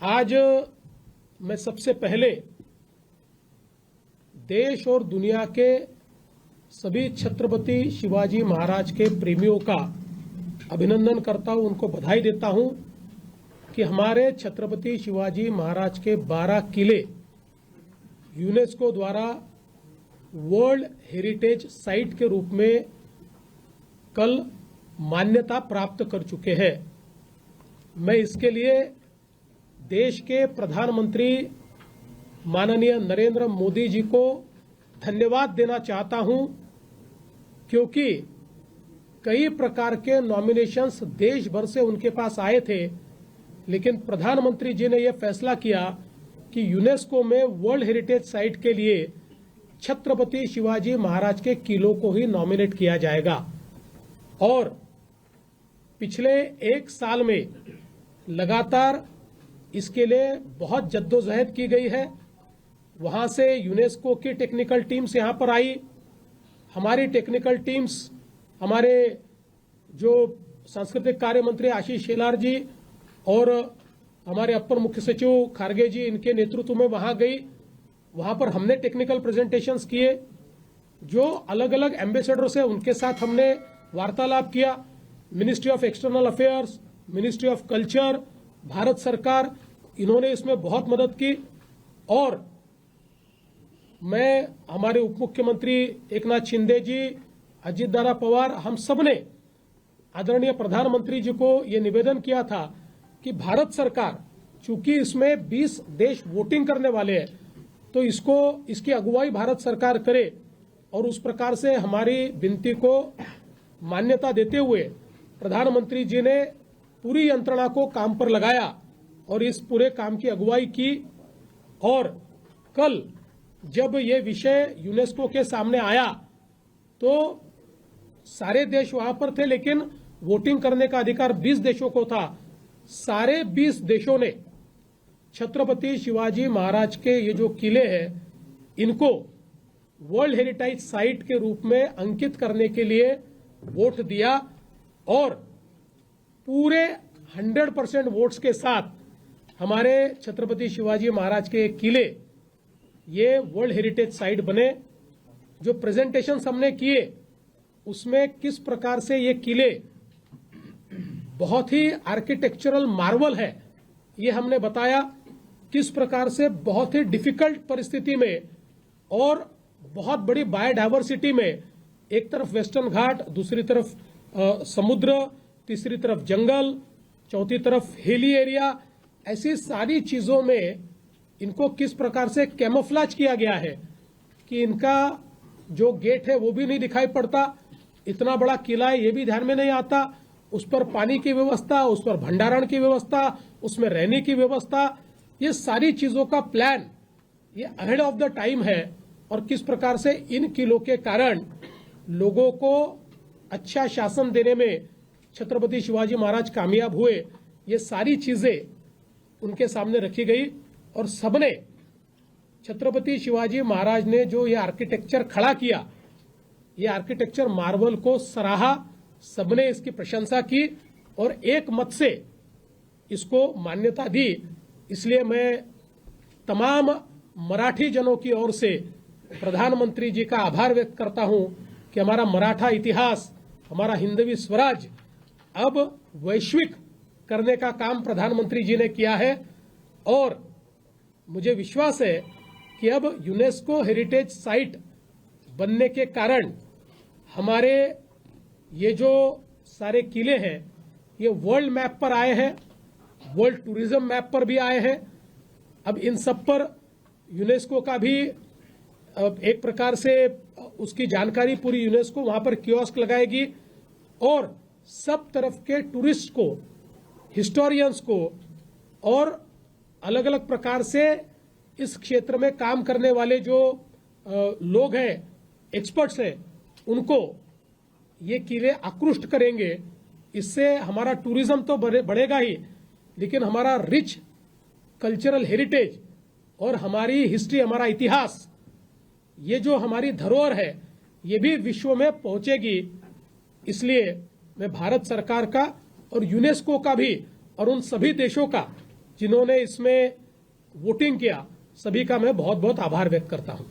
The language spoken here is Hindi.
आज मैं सबसे पहले देश और दुनिया के सभी छत्रपति शिवाजी महाराज के प्रेमियों का अभिनंदन करता हूं, उनको बधाई देता हूं कि हमारे छत्रपति शिवाजी महाराज के 12 किले यूनेस्को द्वारा वर्ल्ड हेरिटेज साइट के रूप में कल मान्यता प्राप्त कर चुके हैं। मैं इसके लिए देश के प्रधानमंत्री माननीय नरेंद्र मोदी जी को धन्यवाद देना चाहता हूं, क्योंकि कई प्रकार के नॉमिनेशंस देश भर से उनके पास आए थे, लेकिन प्रधानमंत्री जी ने यह फैसला किया कि यूनेस्को में वर्ल्ड हेरिटेज साइट के लिए छत्रपति शिवाजी महाराज के किलों को ही नॉमिनेट किया जाएगा। और पिछले एक साल में लगातार इसके लिए बहुत जद्दोजहद की गई है। वहां से यूनेस्को की टेक्निकल टीम्स यहां पर आई, हमारी टेक्निकल टीम्स, हमारे जो सांस्कृतिक कार्य मंत्री आशीष शेलार जी और हमारे अपर मुख्य सचिव खारगे जी, इनके नेतृत्व में वहां गई। वहां पर हमने टेक्निकल प्रेजेंटेशंस किए, जो अलग अलग एम्बेसडर्स है उनके साथ हमने वार्तालाप किया। Ministry of external affairs, ministry of culture, Bharat सरकार, इन्होंने इसमें बहुत मदद की। और मैं, हमारे उप मुख्यमंत्री एकनाथ शिंदे जी, अजित दादा पवार, हम सब ने आदरणीय प्रधानमंत्री जी को ये निवेदन किया था कि भारत सरकार, चूंकि इसमें 20 देश वोटिंग करने वाले हैं, तो इसकी अगुवाई भारत सरकार करे। और उस प्रकार से हमारी विनती को मान्यता देते हुए प्रधानमंत्री जी ने पूरी यंत्रणा को काम पर लगाया और इस पूरे काम की अगुवाई की। और कल जब ये विषय यूनेस्को के सामने आया तो सारे देश वहां पर थे, लेकिन वोटिंग करने का अधिकार 20 देशों को था। सारे 20 देशों ने छत्रपति शिवाजी महाराज के ये जो किले हैं, इनको वर्ल्ड हेरिटेज साइट के रूप में अंकित करने के लिए वोट दिया। और पूरे 100% वोट्स के साथ हमारे छत्रपति शिवाजी महाराज के किले ये वर्ल्ड हेरिटेज साइट बने। जो प्रेजेंटेशन हमने किए उसमें किस प्रकार से ये किले बहुत ही आर्किटेक्चरल मार्वल है, ये हमने बताया। किस प्रकार से बहुत ही डिफिकल्ट परिस्थिति में और बहुत बड़ी बायोडायवर्सिटी में, एक तरफ वेस्टर्न घाट, दूसरी तरफ समुद्र, तीसरी तरफ जंगल, चौथी तरफ हिली एरिया, ऐसी सारी चीजों में इनको किस प्रकार से कैमोफ्लेज किया गया है कि इनका जो गेट है वो भी नहीं दिखाई पड़ता। इतना बड़ा किला है ये भी ध्यान में नहीं आता। उस पर पानी की व्यवस्था, उस पर भंडारण की व्यवस्था, उसमें रहने की व्यवस्था, ये सारी चीजों का प्लान ये अहेड ऑफ द टाइम है। और किस प्रकार से इन किलों के कारण लोगों को अच्छा शासन देने में छत्रपति शिवाजी महाराज कामयाब हुए, ये सारी चीजें उनके सामने रखी गई। और सबने छत्रपति शिवाजी महाराज ने जो ये आर्किटेक्चर खड़ा किया, ये आर्किटेक्चर मार्वल को सराहा, सबने इसकी प्रशंसा की और एक मत से इसको मान्यता दी। इसलिए मैं तमाम मराठी जनों की ओर से प्रधानमंत्री जी का आभार व्यक्त करता हूं कि हमारा मराठा इतिहास, हमारा हिंदवी स्वराज अब वैश्विक करने का काम प्रधानमंत्री जी ने किया है। और मुझे विश्वास है कि अब यूनेस्को हेरिटेज साइट बनने के कारण हमारे ये जो सारे किले हैं ये वर्ल्ड मैप पर आए हैं, वर्ल्ड टूरिज्म मैप पर भी आए हैं। अब इन सब पर यूनेस्को का भी एक प्रकार से उसकी जानकारी पूरी यूनेस्को वहां पर कियोस्क लगाएगी और सब तरफ के टूरिस्ट को, हिस्टोरियंस को और अलग अलग प्रकार से इस क्षेत्र में काम करने वाले जो लोग हैं, एक्सपर्ट्स हैं, उनको ये किले आकृष्ट करेंगे। इससे हमारा टूरिज्म तो बढ़ेगा ही, लेकिन हमारा रिच कल्चरल हेरिटेज और हमारी हिस्ट्री, हमारा इतिहास, ये जो हमारी धरोहर है, ये भी विश्व में पहुंचेगी। इसलिए मैं भारत सरकार का और यूनेस्को का भी और उन सभी देशों का जिन्होंने इसमें वोटिंग किया, सभी का मैं बहुत बहुत आभार व्यक्त करता हूं।